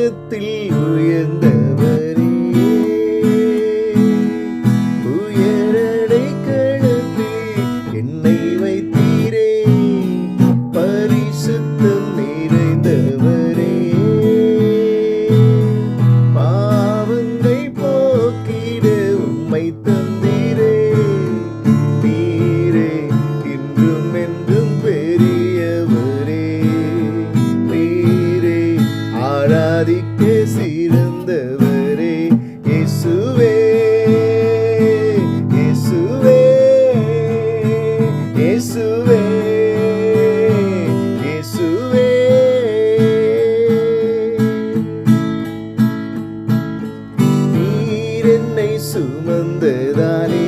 உன்னதத்தில் உயர்ந்தவரே, உயரடை களத்தில் என்னை வைத்தீரே, பரிசுத்தம் நிறைந்தவரே, பாவங்களை போக்கிட உம்மை தந்தீரே, நீரே இன்றும் என்றும் பெரியவரே, நீரே ஆராதிக்க சிறந்தவரே, இயேசுவே இயேசுவே இயேசுவே இயேசுவே. நீர் என்னை சுமந்ததாலே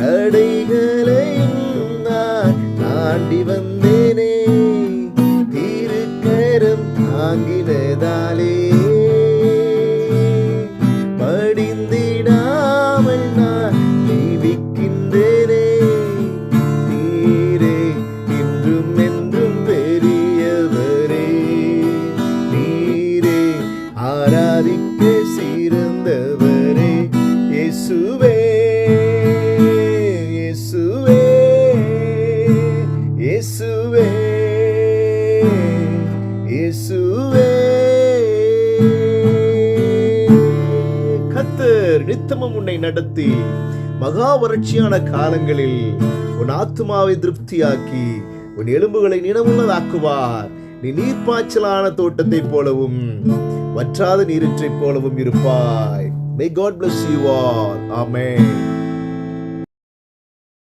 தடைகளையும் நான் தாண்டி வந்தேனே, திருக்கரம் தாங்கினதாலே படிந்திடாமல் நான் ஜீவிக்கின்றேனே, நீரே இன்றும் என்றும் பெரியவரே, நீரே ஆராதிக்க சிறந்தவரே, இயேசுவே இயேசுவே இயேசுவே இயேசுவே. கர்த்தர் நித்தமும் உன்னை நடத்தி மகா வறட்சியான காலங்களில் உன் ஆத்துமாவை திருப்தியாக்கி உன் எலும்புகளை நினமுள்ளதாக்குவார். நீ நீர்ப்பாய்ச்சலான தோட்டத்தை போலவும் வற்றாத நீரற்றைப் போலவும் இருப்பாய். May God bless you all. Amen.